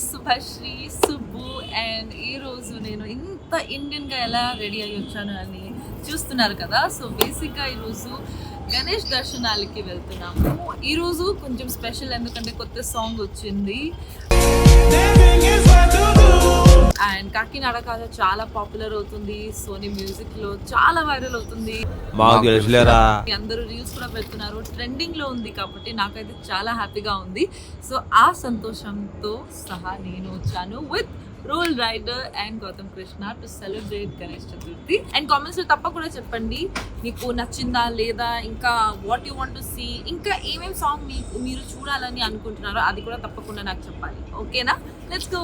Subhashree Subbu and ఈరోజు నేను ఇంత ఇండియన్గా ఎలా రెడీ అయ్యి వచ్చాను అని చూస్తున్నారు కదా. సో బేసిక్గా ఈరోజు గణేష్ దర్శనాలకి వెళ్తున్నాము. ఈరోజు కొంచెం స్పెషల్ ఎందుకంటే కొత్త సాంగ్ వచ్చింది అండ్ కాకినాడ కాజా చాలా పాపులర్ అవుతుంది. సోనీ మ్యూజిక్ లో చాలా వైరల్ అవుతుంది. అందరూ రీల్స్ కూడా పెడుతున్నారు, ట్రెండింగ్ లో ఉంది. కాబట్టి నాకైతే చాలా హ్యాపీగా ఉంది. సో ఆ సంతోషంతో సహా నేను వచ్చాను with roll rider and Gautam Krishna to celebrate Ganesh Chaturthi. And comments లో తప్పకుండా చెప్పండి మీకు నచ్చిందా లేదా, ఇంకా what you want to see, ఇంకా ఏమేమి సాంగ్ మీరు చూడాలని అనుకుంటున్నారో అది కూడా తప్పకుండా నాకు చెప్పాలి. ఓకేనా? Let's go.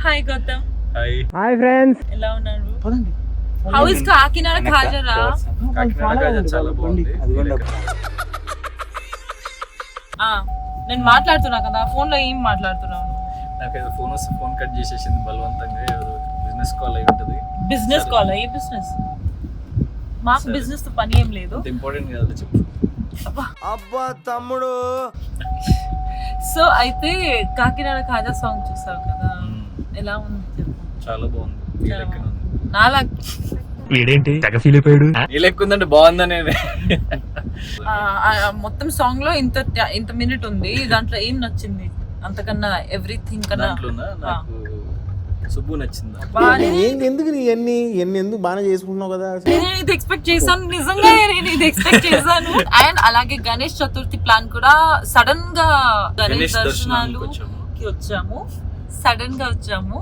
Hi Gautam. Hi friends, ఎలా ఉన్నారు? హౌ ఇస్ కాకినాడ ఖాజారా? కాకినాడ ఖాజా చాలా బాగుంది. నేను మాట్లాడుతున్నా కదా ఫోన్ లో, ఏం మాట్లాడుతున్నాను? నాకు ఏదో ఫోన్ వస్తే ఫోన్ కట్ చేసేసింది బలవంతంగా. బిజినెస్ కాల్ అయి ఉంటుంది. Business call? ఏ బిజినెస్? మాకు బిజినెస్ తో పని ఏం లేదు. ఇంపార్టెంట్ కాదు చెప్పు. అబ్బా తమ్ముడు. సో అయితే కాకినాడ ఖాజా సాంగ్ చూసావు కదా, ఎలా ఉంది? చాలా బాగుంది. నాలా వీడేంటి తెగ ఫీల్ అయిపోయాడు. ఏ లెక్క ఉందంటే బాగుందని. మొత్తం సాంగ్ లో ఇంత మినిట్ ఉంది. దాంట్లో ఏం నచ్చింది అంతకన్నా? ఎవ్రీథింగ్ కన్నా నాకు సుబ్బు నచ్చింది. ఎందుకు ఇవన్నీ ఎందుకు బాగా చేసుకుంటున్నావు కదా? నేను ఇది ఎక్స్పెక్ట్ చేశాను, నిజంగా నేను ఇది ఎక్స్పెక్ట్ చేశాను. అండ్ అలాగే గణేష్ చతుర్థి ప్లాన్ కూడా సడన్ గా గణేష్ దర్శనాలకి వచ్చాము. సడన్ గా వచ్చాము.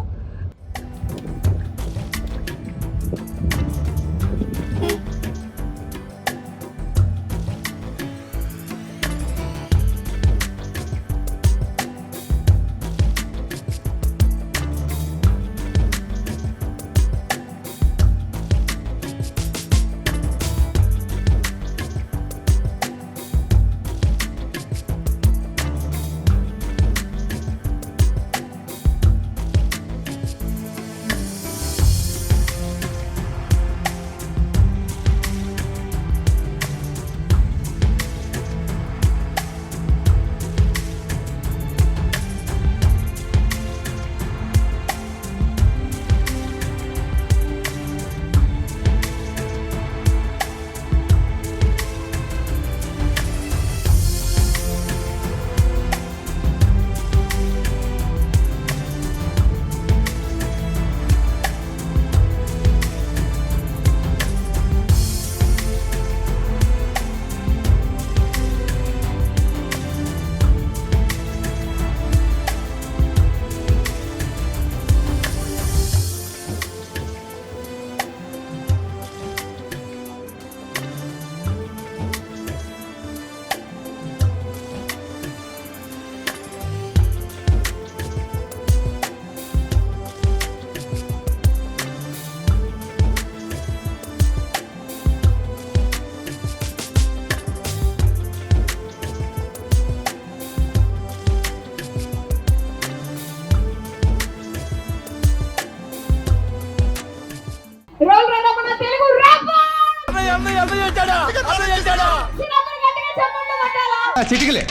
చిటికలే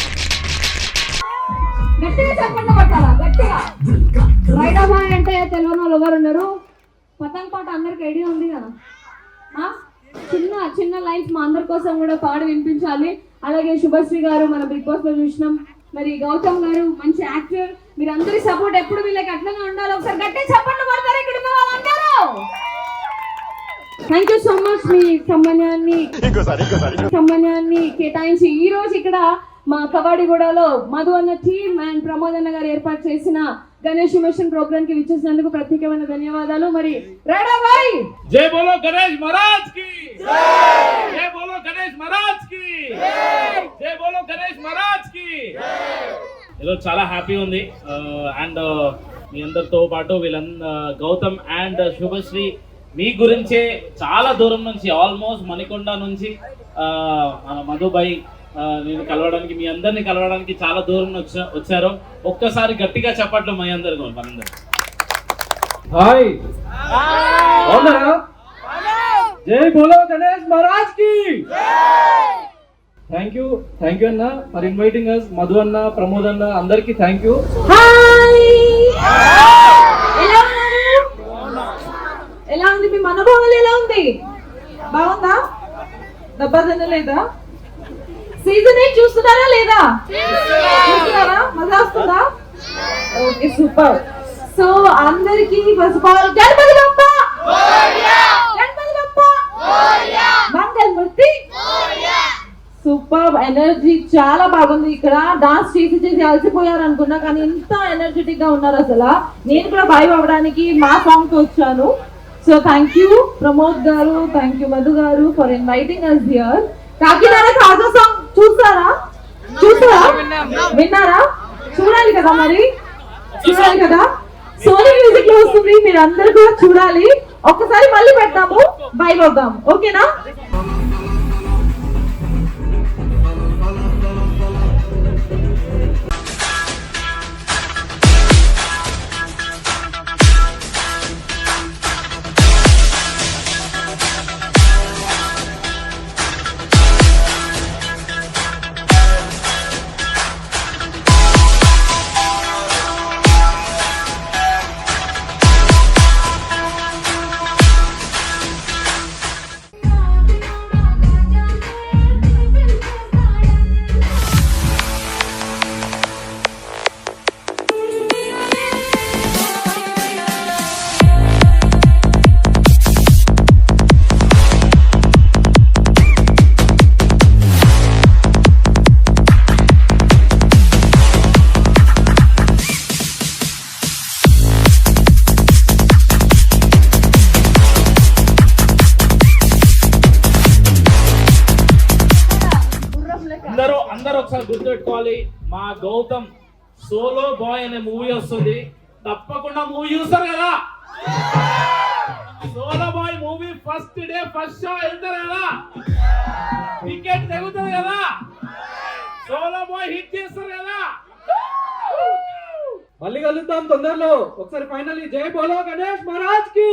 గట్టిగా చెప్పండి, పట్టాలా గట్టిగా. రైడర్ బాయ్ అంటే తెలియని వాళ్ళు ఎవరు ఉన్నారు? పతంగ్ పాట అందరికి ఐడియా ఉంది కదా. చిన్న చిన్న లైఫ్ మా అందరి కోసం కూడా పాడి వినిపించాలి. అలాగే శుభశ్రీ గారు మన బిగ్ బాస్ లో చూసినాం. మరి గౌతమ్ గారు మంచి యాక్టర్. మీరు అందరి సపోర్ట్ ఎప్పుడు వీళ్ళకి అట్లనే ఉండాలి. ఒకసారి గట్టిగా చెప్పండి పడతారు ఇక్కడ ఉన్న వాళ్ళందరూ. Thank you so much. మీ సమయాన్ని కేటాయించి ఈ రోజు ఇక్కడ మా కవాడిగూడలో మధు అన్న టీమ్ అండ్ ప్రమోద్ అన్న గారు ఏర్పాటు చేసిన గణేష్ మిషన్ ప్రోగ్రామ్ కి విచ్చేసినందుకు ప్రత్యేకమైన ధన్యవాదాలు. మరి రాడా భాయ్, జై బోలో గణేష్ మహారాజ్ కి జై, జై బోలో గణేష్ మహారాజ్ కి జై, జై బోలో గణేష్ మహారాజ్ కి జై. ఈరోజు చాలా హ్యాపీ ఉంది. అండ్ మీ అందరితో పాటు గౌతమ్ అండ్ శుభశ్రీ మీ గురించే చాలా దూరం నుంచి, ఆల్మోస్ట్ మణికొండ నుంచి మన మధుబాయ్ నేను కలవడానికి, మీ అందరిని కలవడానికి చాలా దూరం వచ్చారు. ఒక్కసారి గట్టిగా చెప్పట్లు మీ అందరు మనందరూ. హాయ్, జై బోలో గణేష్ మహారాజ్ కి. థ్యాంక్ యూ అన్న ఫర్ ఇన్వైటింగ్ అస్. మధు అన్న, ప్రమోద్ అన్న, అందరికి థ్యాంక్ యూ. హాయ్, ఎలా ఉన్నారు? ఎలా ఉంది మీ మనోభావాలు? ఎలా ఉంది? బాగుందా? దెబ్బ తినలేదా? సీజన్ 8 చూస్తున్నారా లేదా? చూస్తున్నారా? మజా వస్తుందా? Okay, super. సో అందరికి first of all Ganapati Bappa Morya, Ganapati Bappa Morya, Mangalmurti Morya. Super energy, చాలా బాగుంది. ఇక్కడ డాన్స్ చేసి అలసిపోయారు అనుకున్నా, కానీ ఎంత ఎనర్జెటిక్ గా ఉన్నారు అసలు. నేను కూడా వైబ్ అవ్వడానికి మా సాంగ్ తో వచ్చాను. సో థ్యాంక్ యూ ప్రమోద్ గారు, thank you Madhu garu for inviting us here. Kakinada Kaja song చూసారా? విన్నారా? చూడాలి కదా, మరి చూడాలి కదా. సోనీ మ్యూజిక్ లో వస్తుంది, మీరు అందరు కూడా చూడాలి. ఒక్కసారి మళ్ళీ పెడతాము, వైబ్ అవుదాం. ఓకేనా? అందరూ ఒకసారి గుర్తుపెట్టుకోవాలి, మా గౌతమ్ సోలో బాయ్ అనే మూవీ వస్తుంది. తప్పకుండా మూవీ చూస్తారు కదా. Solo boy movie first day first show వెళ్తారు కదా, టికెట్ తెగుతుంది కదా, సోలో బాయ్ హిట్ చేస్తారు కదా. మళ్ళీ కలుద్దాం తొందరలో. ఒకసారి ఫైనల్లీ జై బోలో గణేష్ మహారాజ్ కి.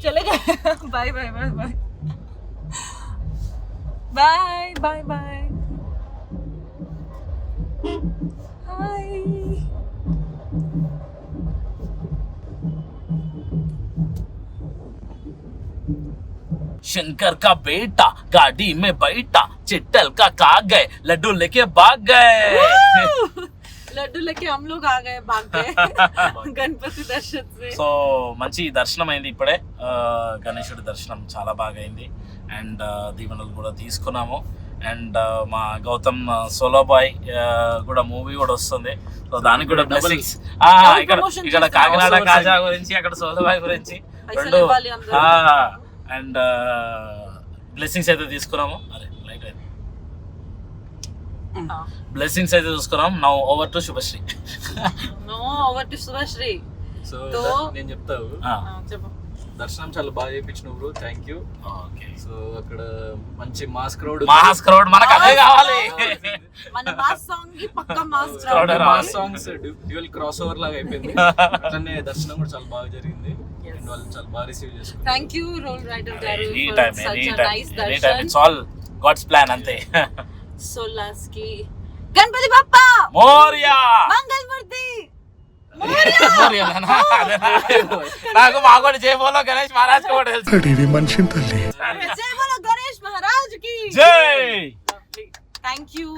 चलेगा. Bye bye bye bye bye bye bye. Hi. Shankar का बेटा गाड़ी में बैठा, चिट्टल का खा गए, लड्डू लेके भाग गए. लड्डू लेके हम लोग आ गए, भाग गए గణపతి దర్శనం से. సో మంచి దర్శనం అయింది ఇప్పుడే. గణేశుడి దర్శనం చాలా బాగా అయింది. అండ్ దీవెనలు కూడా తీసుకున్నాము. అండ్ మా గౌతమ్ సోలో బాయ్ కూడా మూవీ కూడా వస్తుంది. సో దానికి కూడా బ్లెస్సింగ్స్. ఇక్కడ కాకినాడ కాజా గురించి, అక్కడ సోలో బాయ్ గురించి రెండు అండ్ బ్లెస్సింగ్స్ అయితే తీసుకున్నాము. అరే లైట్ అయితే బ్లెస్సింగ్స్ అయితే చూసుకున్నాం. Now over to Shubhashri. Now over to Shubhashri. So నేను చెప్తావు, చెప్పు. దర్శనం చాలా బాగా చేయించినావు బ్రో, థ్యాంక్ యూ. సో అక్కడ మంచి మాస్ క్రౌడ్ మనకు అదే కావాలి. మన మాస్ సాంగ్ కి పక్కా mass Crowd. Mass songs dual cross over లాగా అయిపోయింది. అట్లనే దర్శనం కూడా చాలా బాగా జరిగింది. అండ్ వాళ్ళు చాలా బాగా రిసీవ్ చేసుకున్నారు. థ్యాంక్ యూ రోల్ రైటర్ గారు Anytime, for such anytime, nice anytime. Darshan. It's all God's plan అంతే. సోలాస్ కి గణపతి బప్ప మోరియా, మంగళమూర్తి మోరియా. నాకు మాకు జై బోలో గణేష్ మహారాజ్ కూడా తెలుసు. మనిషిని తల్లి. జై బోలో గణేష్ మహారాజ్ కి జై. Thank you.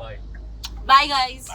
Bye bye guys.